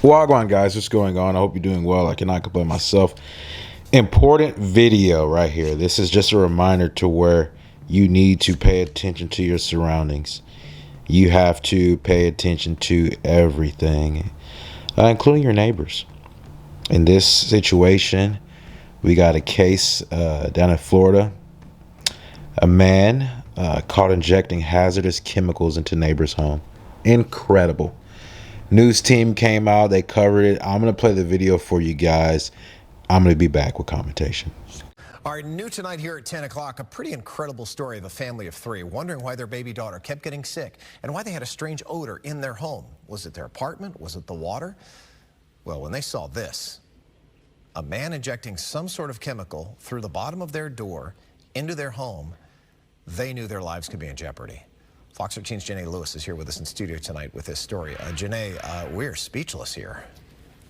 Wagwan guys, what's going on? I hope you're doing well. I cannot complain myself. Important video right here. This is just a reminder to where you need to pay attention to your surroundings. You have to pay attention to everything, including your neighbors. In this situation, we got a case down in Florida. A man caught injecting hazardous chemicals into neighbor's home. Incredible. News team came out, they covered it. I'm going to play the video for you guys. I'm going to be back with commentation. All right, new tonight here at 10 o'clock, a pretty incredible story of a family of three wondering why their baby daughter kept getting sick and why they had a strange odor in their home. Was it their apartment? Was it the water? Well, when they saw this, a man injecting some sort of chemical through the bottom of their door into their home, they knew their lives could be in jeopardy. Fox 13's Janae Lewis is here with us in studio tonight with this story. Janae, we're speechless here.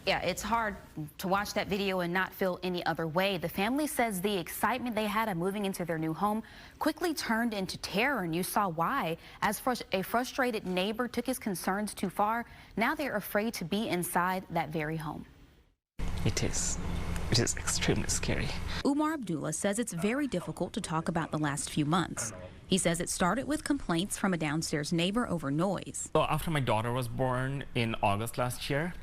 Yeah, it's hard to watch that video and not feel any other way. The family says the excitement they had of moving into their new home quickly turned into terror, and you saw why. As a frustrated neighbor took his concerns too far, now they're afraid to be inside that very home. It is extremely scary. Umar Abdullah says it's very difficult to talk about the last few months. He says it started with complaints from a downstairs neighbor over noise. So after my daughter was born in August last year,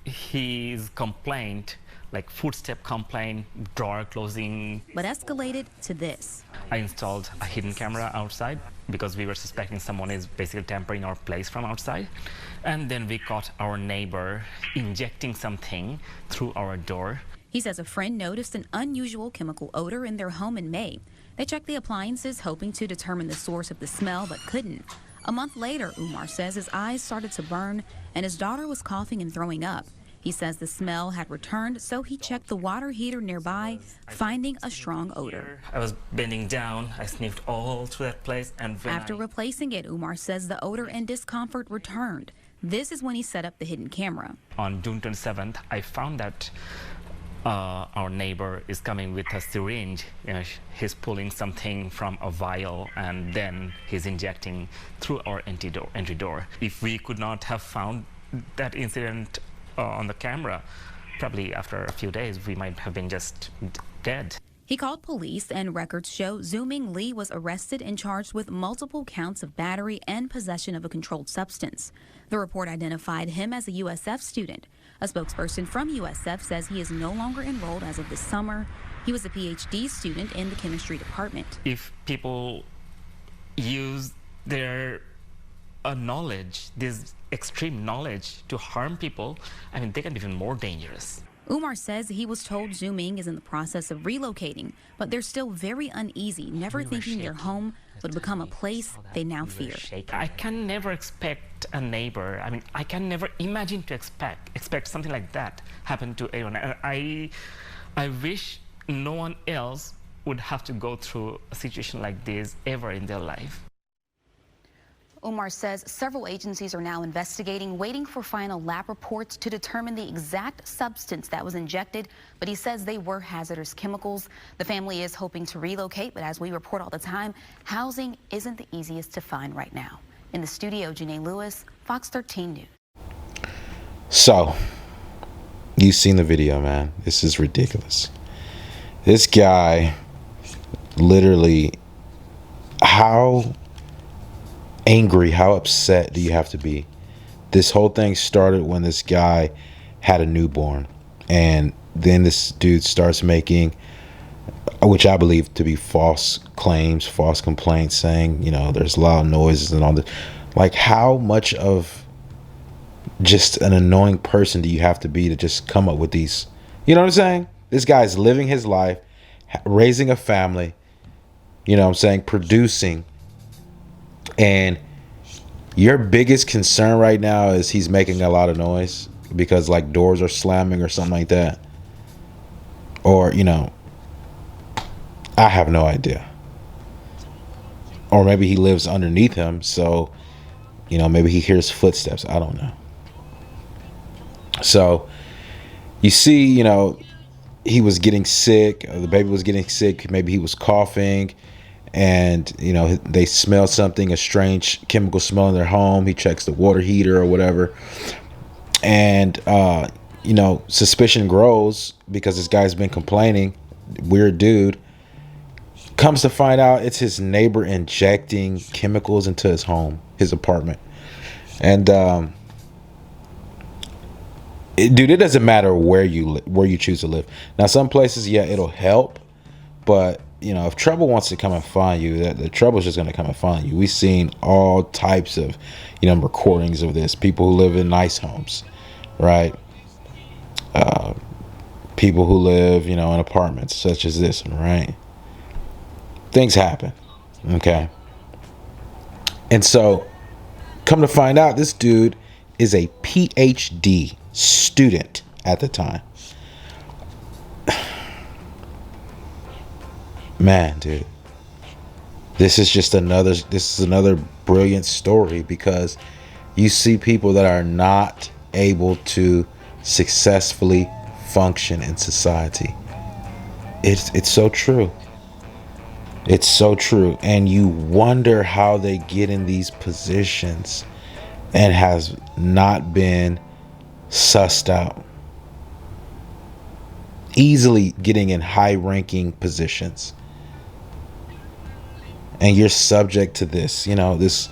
his complaint, like footstep complaint, drawer closing. But escalated to this. I installed a hidden camera outside because we were suspecting someone is basically tampering our place from outside. And then we caught our neighbor injecting something through our door. He says a friend noticed an unusual chemical odor in their home in May. They checked the appliances, hoping to determine the source of the smell, but couldn't. A month later, Umar says his eyes started to burn and his daughter was coughing and throwing up. He says the smell had returned, so he checked the water heater nearby, finding a strong odor. I was bending down. I sniffed all through that place. And after replacing it, Umar says the odor and discomfort returned. This is when he set up the hidden camera. On June 27th, I found that our neighbor is coming with a syringe. He's pulling something from a vial and then he's injecting through our entry door. If we could not have found that incident on the camera, probably after a few days we might have been just dead. He called police, and records show Zooming Lee was arrested and charged with multiple counts of battery and possession of a controlled substance. The report identified him as a USF student. A spokesperson from USF says he is no longer enrolled as of this summer. He was a PhD student in the chemistry department. If people use their knowledge, this extreme knowledge, to harm people, I mean, they can be even more dangerous. Umar says he was told Zooming is in the process of relocating, but they're still very uneasy, never thinking their home would become a place they now fear. I can never expect a neighbor, I mean, I can never imagine to expect something like that happen to anyone. I wish no one else would have to go through a situation like this ever in their life. Umar says several agencies are now investigating, waiting for final lab reports to determine the exact substance that was injected, but he says they were hazardous chemicals. The family is hoping to relocate, but as we report all the time, housing isn't the easiest to find right now. In the studio, Janae Lewis, Fox 13 News. So, you've seen the video, man. This is ridiculous. This guy, literally, how angry, how upset do you have to be? This whole thing started when this guy had a newborn, and then this dude starts making, which I believe to be false claims, false complaints, saying, you know, there's loud noises and all this. Like, how much of just an annoying person do you have to be to just come up with these? You know what I'm saying? This guy's living his life, raising a family, you know what I'm saying, producing. And your biggest concern right now is he's making a lot of noise because like doors are slamming or something like that. Or, you know, I have no idea. Or maybe he lives underneath him, so, you know, maybe he hears footsteps. I don't know. So you see, you know, he was getting sick. The baby was getting sick. Maybe he was coughing. And, you know, they smell something, a strange chemical smell in their home. He checks the water heater or whatever. And suspicion grows because this guy's been complaining. Weird dude. Comes to find out it's his neighbor injecting chemicals into his home, his apartment. And it doesn't matter where you choose to live. Now, some places, yeah, it'll help, but if trouble wants to come and find you, the trouble's just going to come and find you. We've seen all types of recordings of this. People who live in nice homes, right? People who live in apartments such as this one, right? Things happen, okay? And so, come to find out, this dude is a PhD student at the time. Man, dude, this is another brilliant story, because you see people that are not able to successfully function in society. It's so true. It's so true. And you wonder how they get in these positions and has not been sussed out. Easily getting in high-ranking positions. And you're subject to this, this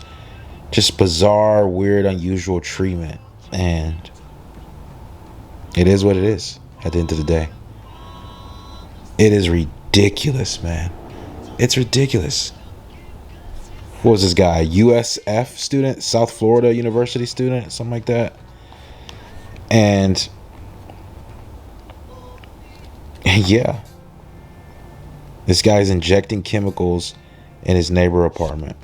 just bizarre, weird, unusual treatment. And it is what it is at the end of the day. It is ridiculous, man. It's ridiculous. What was this guy? USF student? South Florida University student? Something like that. And yeah. This guy's injecting chemicals in his neighbor apartment.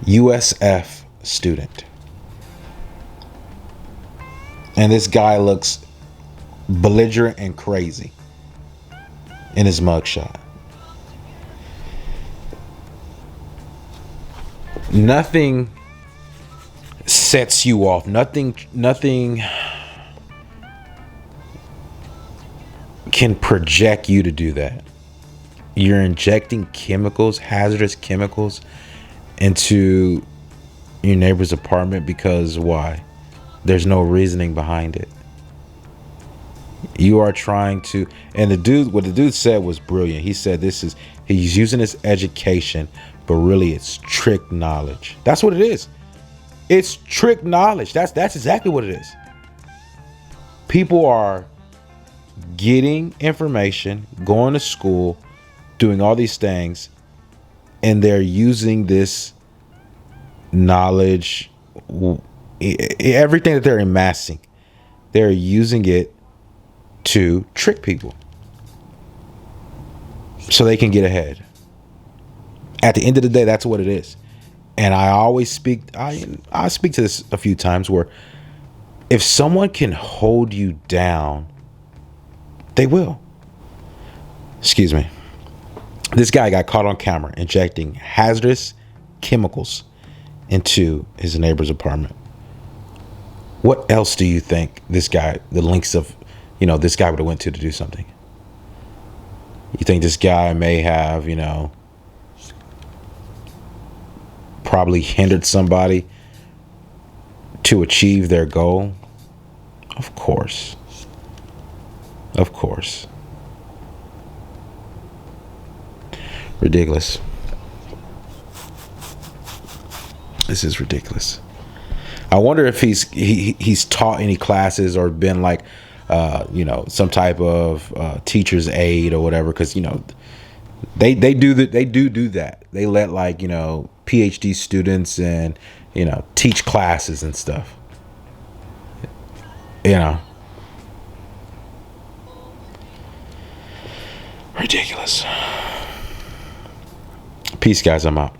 USF student. And this guy looks belligerent and crazy in his mugshot. Nothing sets you off. Nothing can project you to do that. You're injecting chemicals, hazardous chemicals, into your neighbor's apartment because why? There's no reasoning behind it. You are trying to, and what the dude said was brilliant. He said he's using his education, but really it's trick knowledge. That's what it is. It's trick knowledge. That's exactly what it is. People are getting information, going to school, doing all these things, and they're using this knowledge, everything that they're amassing, they're using it to trick people so they can get ahead. At the end of the day, that's what it is. And I always speak to this a few times, where if someone can hold you down, they will. Excuse me. This guy got caught on camera injecting hazardous chemicals into his neighbor's apartment. What else do you think this guy, the links of, this guy would have went to do something? You think this guy may have, probably hindered somebody to achieve their goal? Of course. Of course. Ridiculous. This is ridiculous. I wonder if he's taught any classes or been like, some type of teacher's aide or whatever, because they do that. They let PhD students and teach classes and stuff. Ridiculous. Peace, guys. I'm out.